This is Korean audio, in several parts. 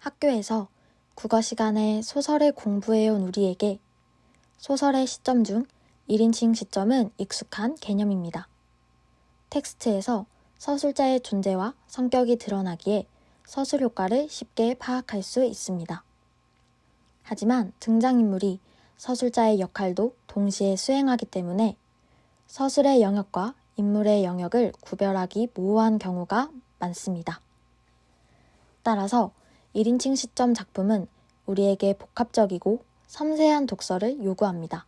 학교에서 국어 시간에 소설을 공부해온 우리에게 소설의 시점 중 1인칭 시점은 익숙한 개념입니다. 텍스트에서 서술자의 존재와 성격이 드러나기에 서술 효과를 쉽게 파악할 수 있습니다. 하지만 등장인물이 서술자의 역할도 동시에 수행하기 때문에 서술의 영역과 인물의 영역을 구별하기 모호한 경우가 많습니다. 따라서 1인칭 시점 작품은 우리에게 복합적이고 섬세한 독서를 요구합니다.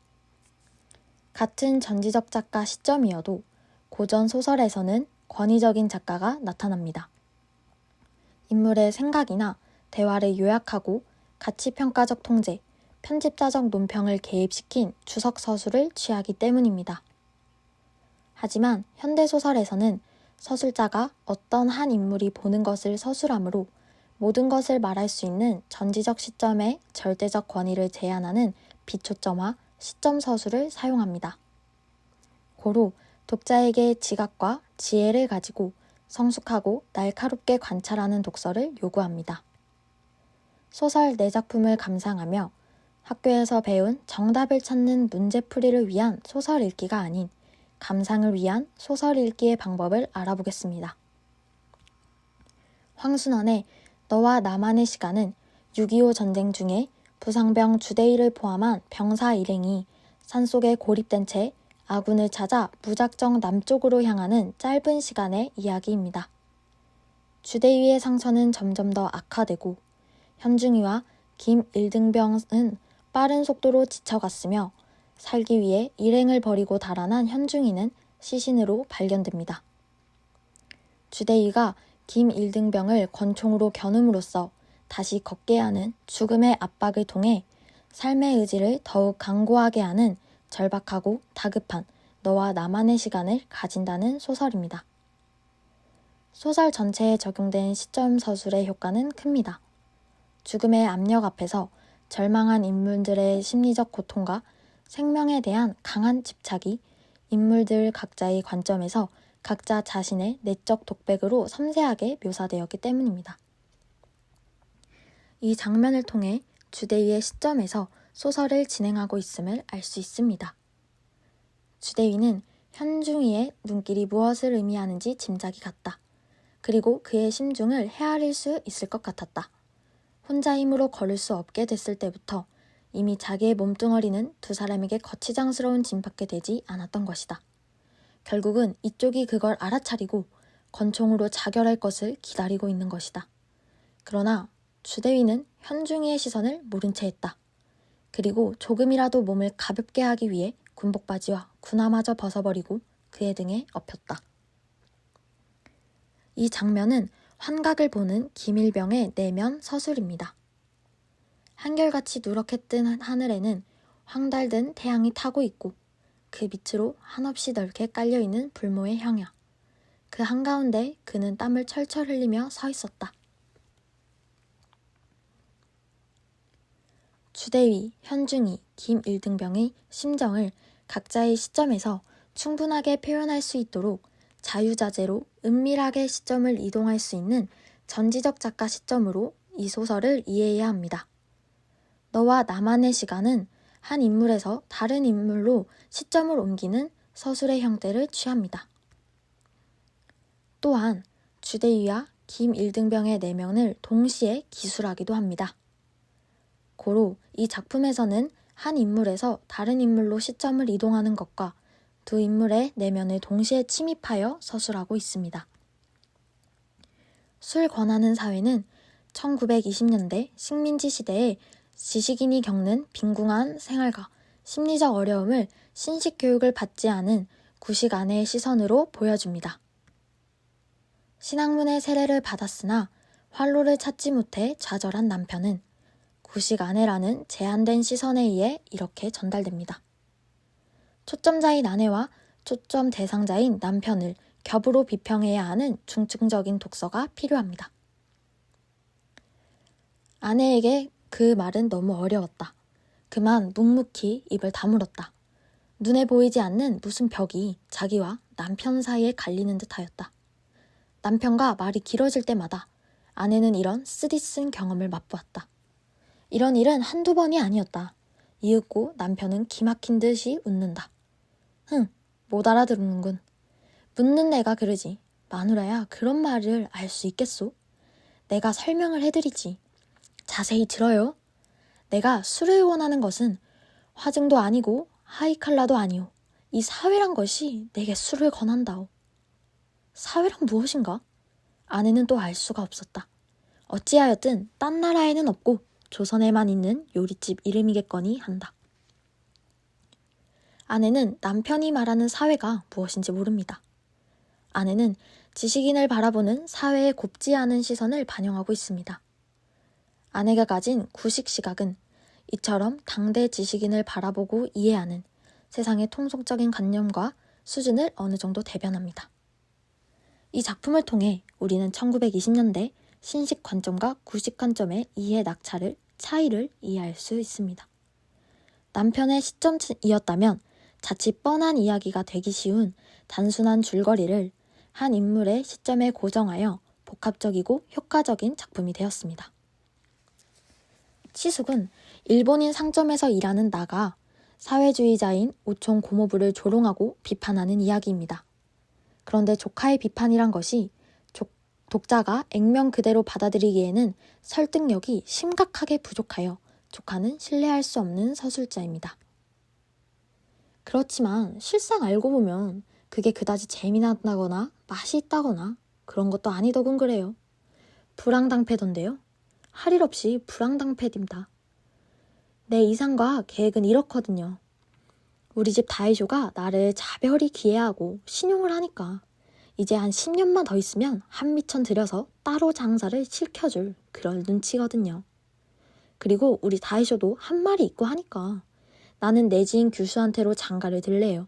같은 전지적 작가 시점이어도 고전 소설에서는 권위적인 작가가 나타납니다. 인물의 생각이나 대화를 요약하고 가치평가적 통제, 편집자적 논평을 개입시킨 주석 서술을 취하기 때문입니다. 하지만 현대소설에서는 서술자가 어떤 한 인물이 보는 것을 서술하므로 모든 것을 말할 수 있는 전지적 시점의 절대적 권위를 제한하는 비초점화 시점 서술을 사용합니다. 고로 독자에게 지각과 지혜를 가지고 성숙하고 날카롭게 관찰하는 독서를 요구합니다. 소설 4작품을 감상하며 학교에서 배운 정답을 찾는 문제풀이를 위한 소설 읽기가 아닌 감상을 위한 소설 읽기의 방법을 알아보겠습니다. 황순원의 너와 나만의 시간은 6.25 전쟁 중에 부상병 주대위를 포함한 병사 일행이 산속에 고립된 채 아군을 찾아 무작정 남쪽으로 향하는 짧은 시간의 이야기입니다. 주대위의 상처는 점점 더 악화되고 현중이와 김일등병은 빠른 속도로 지쳐갔으며 살기 위해 일행을 버리고 달아난 현중이는 시신으로 발견됩니다. 주대위가 김일등병을 권총으로 겨눔으로써 다시 걷게 하는 죽음의 압박을 통해 삶의 의지를 더욱 강고하게 하는 절박하고 다급한 너와 나만의 시간을 가진다는 소설입니다. 소설 전체에 적용된 시점 서술의 효과는 큽니다. 죽음의 압력 앞에서 절망한 인물들의 심리적 고통과 생명에 대한 강한 집착이 인물들 각자의 관점에서 각자 자신의 내적 독백으로 섬세하게 묘사되었기 때문입니다. 이 장면을 통해 주대위의 시점에서 소설을 진행하고 있음을 알 수 있습니다. 주대위는 현중이의 눈길이 무엇을 의미하는지 짐작이 갔다. 그리고 그의 심중을 헤아릴 수 있을 것 같았다. 혼자 힘으로 걸을 수 없게 됐을 때부터 이미 자기의 몸뚱어리는 두 사람에게 거치장스러운 짐밖에 되지 않았던 것이다. 결국은 이쪽이 그걸 알아차리고 권총으로 자결할 것을 기다리고 있는 것이다. 그러나 주대위는 현중이의 시선을 모른 채 했다. 그리고 조금이라도 몸을 가볍게 하기 위해 군복바지와 군화마저 벗어버리고 그의 등에 엎였다. 이 장면은 환각을 보는 김일병의 내면 서술입니다. 한결같이 누렇게 뜬 하늘에는 황달든 태양이 타고 있고 그 밑으로 한없이 넓게 깔려있는 불모의 형야. 그 한가운데 그는 땀을 철철 흘리며 서 있었다. 주대위, 현중이, 김일등병의 심정을 각자의 시점에서 충분하게 표현할 수 있도록 자유자재로 은밀하게 시점을 이동할 수 있는 전지적 작가 시점으로 이 소설을 이해해야 합니다. 너와 나만의 시간은 한 인물에서 다른 인물로 시점을 옮기는 서술의 형태를 취합니다. 또한 주대위와 김일등병의 내면을 동시에 기술하기도 합니다. 고로 이 작품에서는 한 인물에서 다른 인물로 시점을 이동하는 것과 두 인물의 내면을 동시에 침입하여 서술하고 있습니다. 술 권하는 사회는 1920년대 식민지 시대에 지식인이 겪는 빈궁한 생활과 심리적 어려움을 신식 교육을 받지 않은 구식 아내의 시선으로 보여줍니다. 신학문의 세례를 받았으나 활로를 찾지 못해 좌절한 남편은 구식 아내라는 제한된 시선에 의해 이렇게 전달됩니다. 초점자인 아내와 초점 대상자인 남편을 겹으로 비평해야 하는 중증적인 독서가 필요합니다. 아내에게 그 말은 너무 어려웠다. 그만 묵묵히 입을 다물었다. 눈에 보이지 않는 무슨 벽이 자기와 남편 사이에 갈리는 듯하였다. 남편과 말이 길어질 때마다 아내는 이런 쓰디쓴 경험을 맛보았다. 이런 일은 한두 번이 아니었다. 이윽고 남편은 기막힌 듯이 웃는다. 못 알아듣는군. 묻는 내가 그러지. 마누라야, 그런 말을 알 수 있겠소? 내가 설명을 해드리지. 자세히 들어요. 내가 술을 원하는 것은 화증도 아니고 하이칼라도 아니오. 이 사회란 것이 내게 술을 권한다오. 사회란 무엇인가? 아내는 또 알 수가 없었다. 어찌하였든 딴 나라에는 없고 조선에만 있는 요리집 이름이겠거니 한다. 아내는 남편이 말하는 사회가 무엇인지 모릅니다. 아내는 지식인을 바라보는 사회의 곱지 않은 시선을 반영하고 있습니다. 아내가 가진 구식 시각은 이처럼 당대 지식인을 바라보고 이해하는 세상의 통속적인 관념과 수준을 어느 정도 대변합니다. 이 작품을 통해 우리는 1920년대 신식 관점과 구식 관점의 이해 낙차를 차이를 이해할 수 있습니다. 남편의 시점이었다면 자칫 뻔한 이야기가 되기 쉬운 단순한 줄거리를 한 인물의 시점에 고정하여 복합적이고 효과적인 작품이 되었습니다. 치숙은 일본인 상점에서 일하는 나가 사회주의자인 오촌 고모부를 조롱하고 비판하는 이야기입니다. 그런데 조카의 비판이란 것이 독자가 액면 그대로 받아들이기에는 설득력이 심각하게 부족하여 조카는 신뢰할 수 없는 서술자입니다. 그렇지만 실상 알고 보면 그게 그다지 재미난다거나 맛이 있다거나 그런 것도 아니더군 그래요. 불황당패던데요. 할 일 없이 불황당패입니다. 내 이상과 계획은 이렇거든요. 우리 집 다이쇼가 나를 자별히 기해하고 신용을 하니까 이제 한 10년만 더 있으면 한미천 들여서 따로 장사를 시켜줄 그런 눈치거든요. 그리고 우리 다이쇼도 한 마리 있고 하니까 나는 내 지인 규수한테로 장가를 들래요.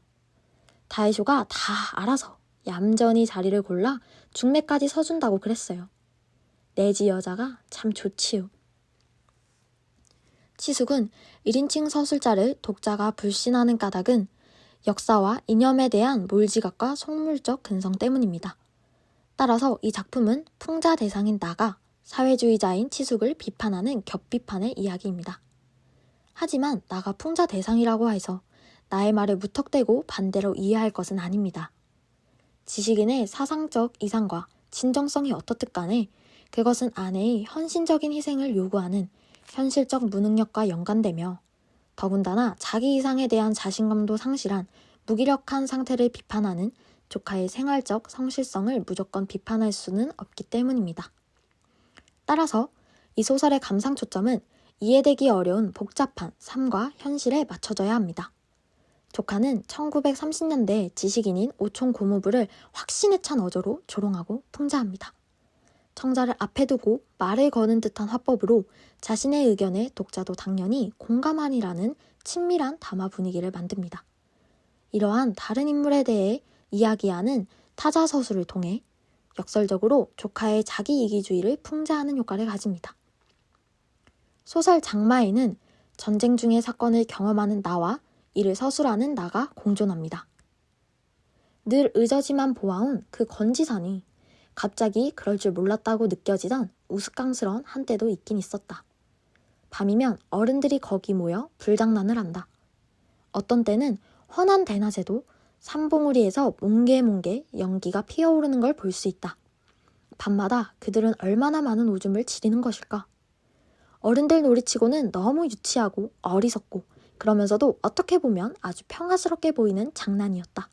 다이쇼가 다 알아서 얌전히 자리를 골라 중매까지 서준다고 그랬어요. 내 집 여자가 참 좋지요. 치숙은 1인칭 서술자를 독자가 불신하는 까닭은 역사와 이념에 대한 몰지각과 속물적 근성 때문입니다. 따라서 이 작품은 풍자 대상인 나가 사회주의자인 치숙을 비판하는 격비판의 이야기입니다. 하지만 나가 풍자 대상이라고 해서 나의 말을 무턱대고 반대로 이해할 것은 아닙니다. 지식인의 사상적 이상과 진정성이 어떻든 간에 그것은 아내의 헌신적인 희생을 요구하는 현실적 무능력과 연관되며 더군다나 자기 이상에 대한 자신감도 상실한 무기력한 상태를 비판하는 조카의 생활적 성실성을 무조건 비판할 수는 없기 때문입니다. 따라서 이 소설의 감상 초점은 이해되기 어려운 복잡한 삶과 현실에 맞춰져야 합니다. 조카는 1930년대 지식인인 오촌 고모부를 확신에 찬 어조로 조롱하고 풍자합니다. 청자를 앞에 두고 말을 거는 듯한 화법으로 자신의 의견에 독자도 당연히 공감하리라는 친밀한 담화 분위기를 만듭니다. 이러한 다른 인물에 대해 이야기하는 타자 서술을 통해 역설적으로 조카의 자기이기주의를 풍자하는 효과를 가집니다. 소설 장마에는 전쟁 중의 사건을 경험하는 나와 이를 서술하는 나가 공존합니다. 늘 의저지만 보아온 그 건지산이 갑자기 그럴 줄 몰랐다고 느껴지던 우스꽝스러운 한때도 있긴 있었다. 밤이면 어른들이 거기 모여 불장난을 한다. 어떤 때는 훤한 대낮에도 산봉우리에서 몽게몽게 연기가 피어오르는 걸 볼 수 있다. 밤마다 그들은 얼마나 많은 오줌을 지리는 것일까? 어른들 놀이치고는 너무 유치하고 어리석고 그러면서도 어떻게 보면 아주 평화스럽게 보이는 장난이었다.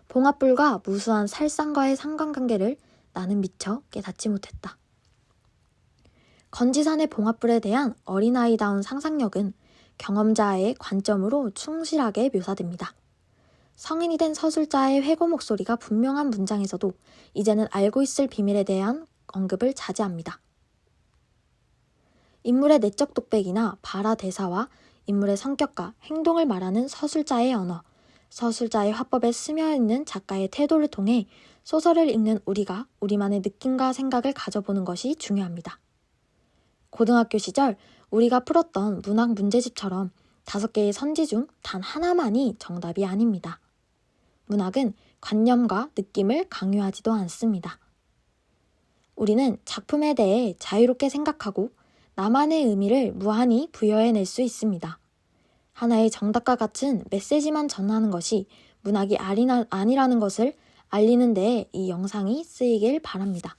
봉합불과 무수한 살상과의 상관관계를 나는 미처 깨닫지 못했다. 건지산의 봉합불에 대한 어린아이다운 상상력은 경험자의 관점으로 충실하게 묘사됩니다. 성인이 된 서술자의 회고 목소리가 분명한 문장에서도 이제는 알고 있을 비밀에 대한 언급을 자제합니다. 인물의 내적 독백이나 발화 대사와 인물의 성격과 행동을 말하는 서술자의 언어, 서술자의 화법에 스며있는 작가의 태도를 통해 소설을 읽는 우리가 우리만의 느낌과 생각을 가져보는 것이 중요합니다. 고등학교 시절 우리가 풀었던 문학 문제집처럼 5개의 선지 중 단 하나만이 정답이 아닙니다. 문학은 관념과 느낌을 강요하지도 않습니다. 우리는 작품에 대해 자유롭게 생각하고 나만의 의미를 무한히 부여해낼 수 있습니다. 하나의 정답과 같은 메시지만 전하는 것이 문학이 아니라는 것을 알리는 데에 이 영상이 쓰이길 바랍니다.